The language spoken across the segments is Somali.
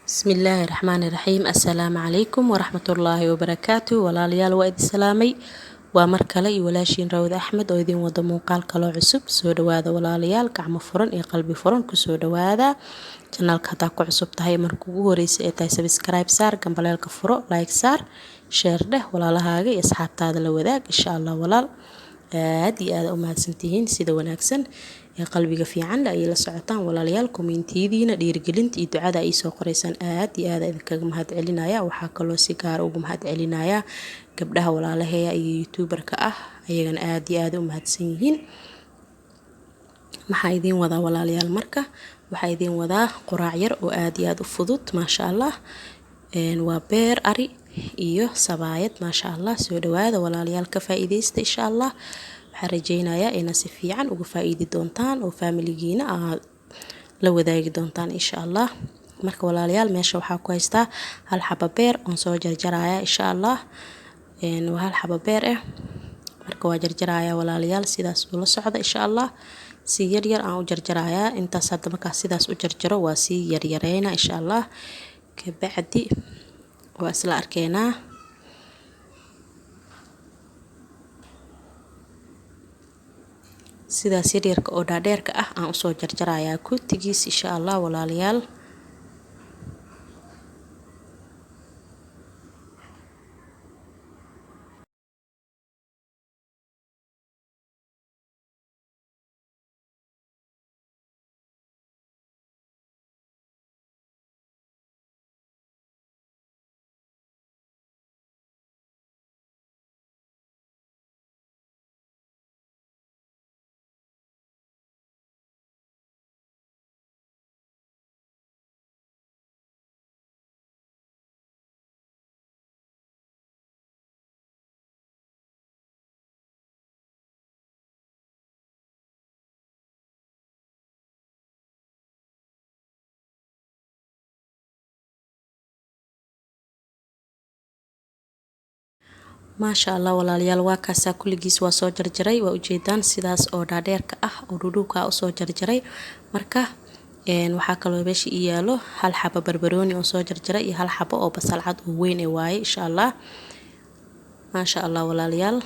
بسم الله الرحمن الرحيم. السلام عليكم ورحمة الله وبركاته. walaalyaal waa idin salaamay, waa mar kale iyo walaashiin Rawd Axmed oo idin wada muuqaal kale cusub. Soo dhawaada walaalayaal, gacmo furan iyo qalbi furan ku soo dhawaada channelka. Hadaa ku cusub tahay markuu ugu horeysay ee tahay subscribe saar, gambaleelka furo, like saar, share dheh walaalahaaga iyo asxaabtaada la wadaag insha Allah. walaal aad iyo aad u mahadsantihiin sida wanaagsan ee qalbiga fiican ay la socotaan walaalayaal. Kommentiidiina dhiirigelinta iyo ducada ay soo qoreysaan aad iyo aad idinkaga mahad celinaya. waxaa kaloo si gaar ugu mahad celinaya gabdhaha walaalaheeya iyo youtuberka ah, ayagana aad iyo aad u mahadsan yihiin. maxaa idin wadaa walaalayaal? Marka waxaa idin wadaa quraac yar oo aad iyo aad u fudud maasha Allah. waa beer ari iyo sabaayad maasha Allah. soo dhawaada walaalayaal, ka faa'iideysta insha Allah. waxaan rajeynayaa inaad si fiican uga faa'iidi doontaan oo familigiina aad la wadaagi doontaan insha Allah. marka walaalayaal, meesha waxaa ku haystaa hal xabo beer oon soo jarjaraya insha Allah. waa hal xabo beer marka waa jarjaraya walaalayaal, sidaas ula socda insha Allah. si yar yar aan u jarjarayaa. intaas hadda markaa sidaas u jarjaro waa si yaryareyna insha Allah. kabacdi waa isla arkeynaa. sidaas yaryarka oo dhaadheerka ah aan usoo jarjarayaa kutigiis insha Allah walaalayaal. maasha Allah walaalayaal, waa kaasaa kulligiis waa soo jarjaray. waa ujeedaan sidaas oo dhaadheerka ah oo dhudhuuka usoo jarjaray. marka waxaa kaloo meesha ii yaalo hal xabo barbarooni oo soo jarjaray iyo hal xabo oo basal cad oo weyn waaye insha Allah. maasha Allah walaalayaal,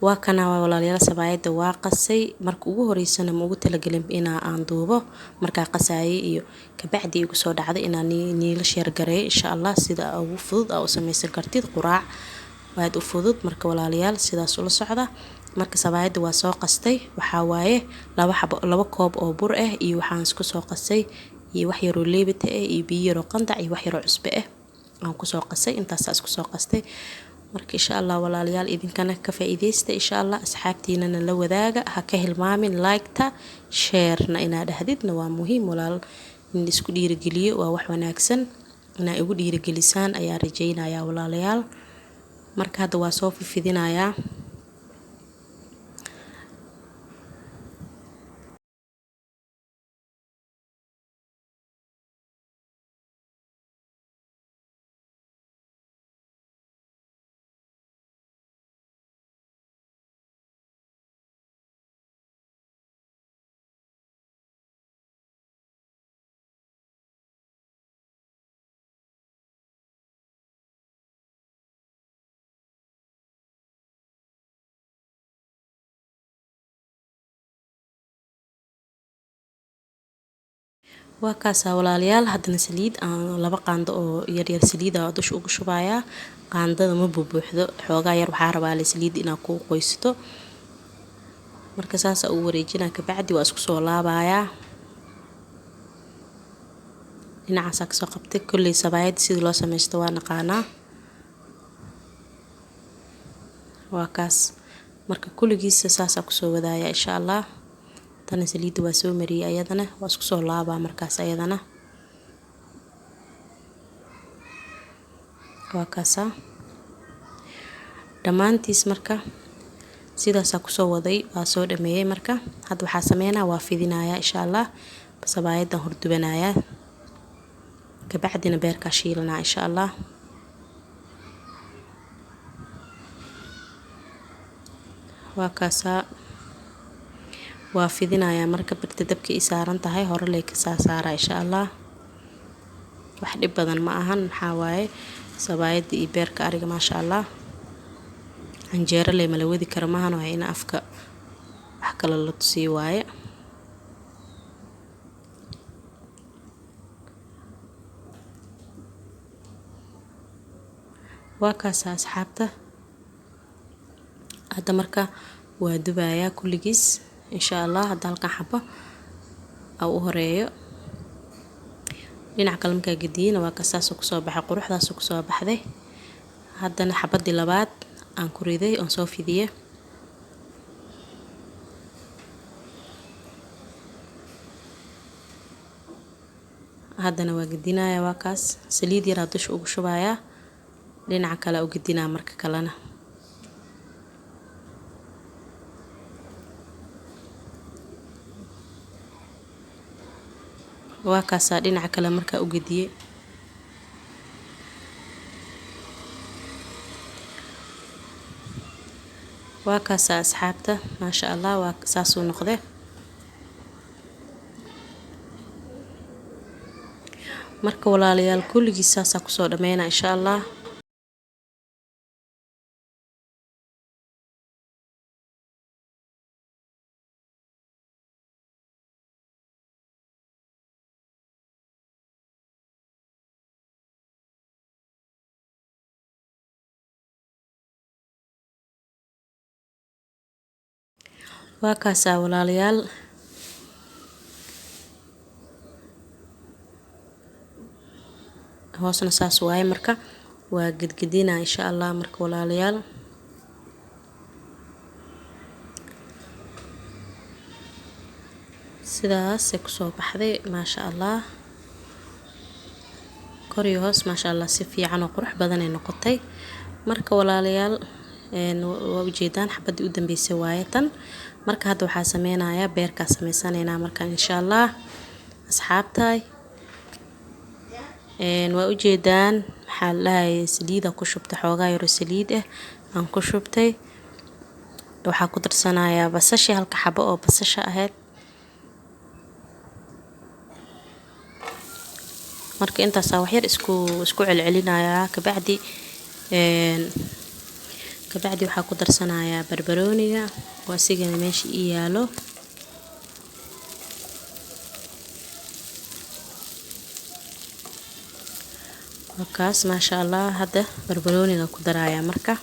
waa kana walaalayaal, sabaayada waa qasay. marka ugu horeysana ma ugu talagalin inaa aan duubo markaa qasaayay iyo kabacdi igu soo dhacday inaan niila sheer gareeyo insha Allah. sida ugu fudud oo samaysan kartid quraac aad u fudud. marka walaalayaal, sidaas ula socda. marka sabaayada waa soo qastay, waxaa waaye laba koob oo bur iyo waxaan isku soo qasay iyo wax yar oo leebita iyo biyo yar oo qandac iyo wax yar oo cusbo aan ku soo qasay. intaas isku soo qastay. marka insha Allah walaalayaal, idinkana ka faa'iideysta insha Allah. asxaabtiinana la wadaaga, ha ka hilmaamin like-ta, share-na inaad dhahdidna waa muhiim walaal. in isku dhiirigeliyo waa wax wanaagsan. inaa igu dhiirigelisaan ayaa rajeynayaa walaalayaal. marka hadda waa soo fidinayaa. waa kaasaa walaalayaal, haddana saliid aan laba qaando oo yaryar saliida dusha ugu shubayaa. qaandada ma buuxdo, xoogaa yar waxaa rabaa la saliid inaa ku qoysto. marka saas ugu wareejinaa. kabacdi waa isku soo laabayaa. dhinacaas ka soo qabtay. kulley sabaayad sida loo sameysto waa naqaanaa. waa kaas. marka kulligiisa saas ku soo wadaaya insha Allah. tana saliida waa soo mariyay ayadana waa isku soo laabaa markaas ayadana. waa kaasa dhammaantiis. marka sidaas ku soo waday waa soo dhameeyay. marka hadda waxaa sameynaa waa fidinayaa insha Allah. sabaayadan hordubanayaa. kabacdina beerka shiilanaa insha Allah. waa kaasa waa fidinayaa marka birta dabka i saaran tahay hore lay ka saara insha Allah. wax dhib badan ma ahan, maxaa waaye sabaayada iyo beerka ariga maasha allah. Canjeero leh mala wadi karo maahan, waa in afka wax kale la tusiyo waaye. waa kaas asxaabta, hadda marka waa dubayaa kulligiis insha allah. hadda halkan xabo u horeeyo, dhinac kale markaa gediyana waa kasaasoo kusoo baxay, quruxdaasoo kusoo baxday. haddana xabadii labaad aan ku riday oon soo fidiye. haddana waa gedinaya, waa kaas saliid yaraa dusha ugu shubayaa, dhinaca kale u gedinaa marka kalena. waa kaasaa dhinaca kale markaa u gediye. waa kaasaa asxaabta maasha allah, waa saasuu noqde. marka walaalayaal kulligiis saasaa kusoo dhammeynaa insha allah. waa kaasaa walaalayaal, hoosna saas waaye. marka waa gedgedina insha allah. marka walaalayaal sidaasay kusoo baxday maasha allah, kor iyo hoos maasha allah, si fiican oo qurux badan ay noqotay. marka walaalayaal waa ujeedaan xabadii u dambeysay waaye tan. marka hadda waxaa sameynayaa beerkaa sameysanaynaa marka insha allah asxaabtay. waa ujeedaan maxaa lahaye saliida ku shubtay, xoogaa yaro saliid ah aan ku shubtay. waxaa ku darsanayaa basasha, halka xabo oo basasha ahayd. marka intaasaa wax yar isku celcelinayaa. kabacdi waxaa ku darsanayaa barbarooniga oo asigana meesha ii yaalo. wakaas maasha allah, hadda barbarooniga ku darayaa marka.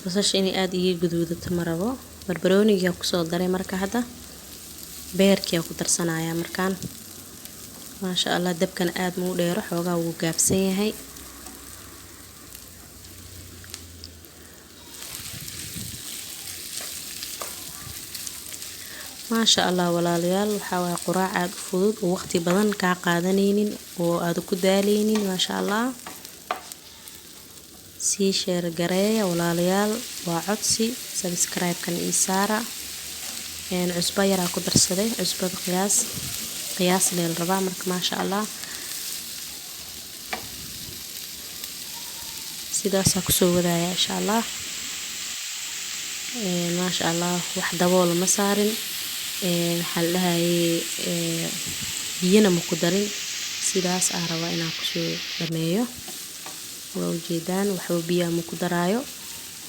basasha inay aada iga guduudato ma rabo. barbarooniga kusoo daray marka. hadda beerkiyaa ku darsanayaa markaan. maasha allah, dabkana aada muu dheero, xoogaa wuu gaabsan yahay. maasha allah walaalayaal, waxaa waaye quraac aada u fudud oo waqti badan kaa qaadanaynin oo aada ku daaleynin maasha allah. sii sheer gareeya walaalayaal, waa codsi. subscribe-kan ii saara. cusbo yaraa ku darsaday, cusbada qiyaas leel rabaa marka maasha allah. sidaasaa kusoo wadaya insha allah. maasha allah, wax dabool ma saarin. waxaa la dhahaye biyana ma ku darin. sidaas aan rabaa inaan kusoo dhameeyo. waa ujeedaan waxba biyaa ma ku daraayo.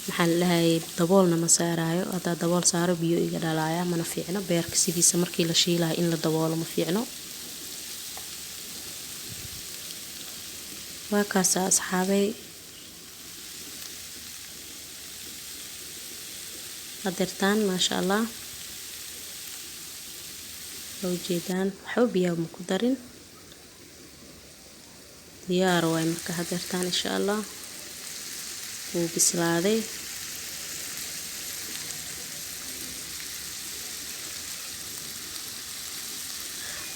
maxaa la dhahaye daboolna ma saaraayo. haddaa dabool saaro biyo iga dhalaaya, mana fiicno. beerka sidiisa markii la shiilayo in la daboolo ma fiicno. waa kaasaa asxaabay, hadeertaan maasha allah. waa ujeedaan waxba biyaa ma ku darin. diyaar waay marka hadeertaan insha allah. wuu bislaaday.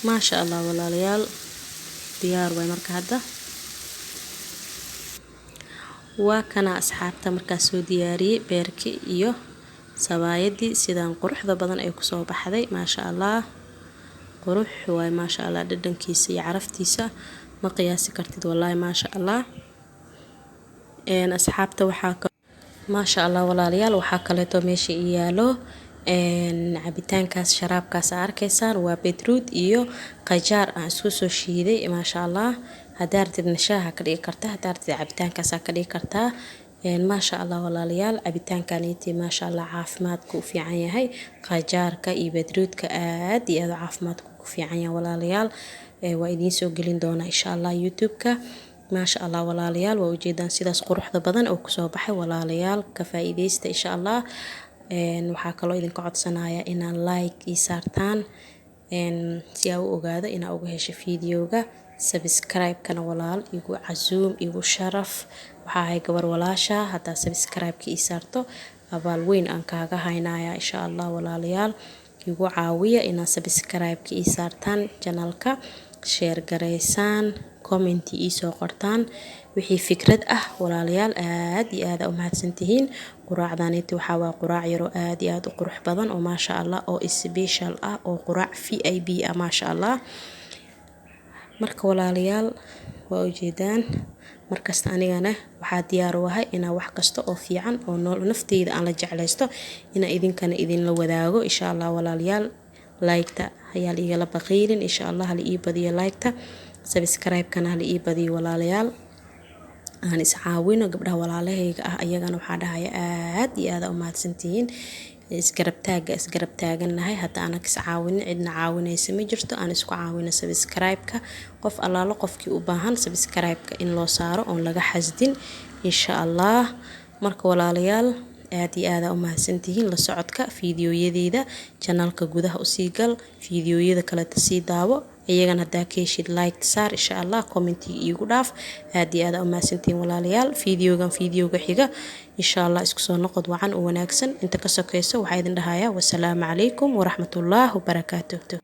maasha allah walaalayaal, diyaar waay marka. hadda waa kana asxaabta markaa soo diyaariyey beerki iyo sabaayadii sidaan quruxda badan ay kusoo baxday maasha allah. qurux waay maasha allah, dhadhankiisa iyo caraftiisa ma qiyaasi kartid wallaahi maasha allah. asxaabta waxaa maasha allah walaalayaal waxaa kaleeto meesha ii yaalo cabitaankaas sharaabkaas aa arkaysaan waa beetroot iyo qajaar aan isku soo shiiday maasha allah. haddaa rabtidna shaaha ka dhigi kartaa, haddaa rabtid cabitaankaas aa ka dhigi kartaa. maasha allah walaalayaal cabitaankaniti maasha allah caafimaadku u fiican yahay. qajaarka iyo beetrootka aad iyo aad caafimaadku u fiican yahay walaalayaal. waa idiin soo gelin doonaa insha allah youtube-ka. maasha allah walaalayaal waa ujeedaan sidaas quruxda badan oo kusoo baxay walaalayaal, ka faa'iideysta insha allah. waxaa kaloo idinka codsanaya inaan like ii saartaan si aa u ogaado inaa uga hesho fiidiyoga. subscribe-kana walaal igu casuum igu sharaf, waxaa ahay gabar walaasha. haddaa subscribe-ka ii saarto abaal weyn aan kaaga haynaya insha allah walaalayaal. igu caawiya inaad subscribe-ka ii saartaan janalka, share gareysaan, commenti ii soo qortaan wixii fikrad ah walaalayaal. aad iyo aad u mahadsantihiin. quraacdaniti waxaa waa quraac yaro aad iyo aad u qurux badan oo maasha allah oo special ah oo quraac VIP ah maasha allah. marka walaalayaal waa ujeedaan markasta anigana waxaa diyaar u ahay inaa wax kasta oo fiican oo nafteyda aan la jeclaysto inaa idinkana idinla wadaago insha allah walaalayaal. like-ta ayaa la igala baqiilin insha allah, hala ii badiyo like-ta, subscribe-kana hala ii badiyo walaalayaal. aan iscaawino gabdhaha walaalahayga ah ayagana waxaa dhahaya aad iyo aad u mahadsantihiin. isgarab taagannahay. hadda aanan iscaawinin cidna caawinaysa ma jirto. aan isku caawino subscribe-ka. qof allaalo qofkii u baahan subscribe-ka in loo saaro oon laga xasdin insha allah. marka walaalayaal aad iyo aad u mahadsantihiin la socodka fiidiyoyadeyda. janalka gudaha usii gal, fiidiyoyada kale sii daawo, iyagana haddaa ka heshid like saar insha allah, commenti iigu dhaaf. aad iyo aad u mahadsantihiin walaalayaal. fiidiyooga xiga insha allah isku soo noqod wacan oo wanaagsan. inta ka sokayso waxaa idin dhahayaa wasalaamu calaykum waraxmatullaahi wabarakaatuh.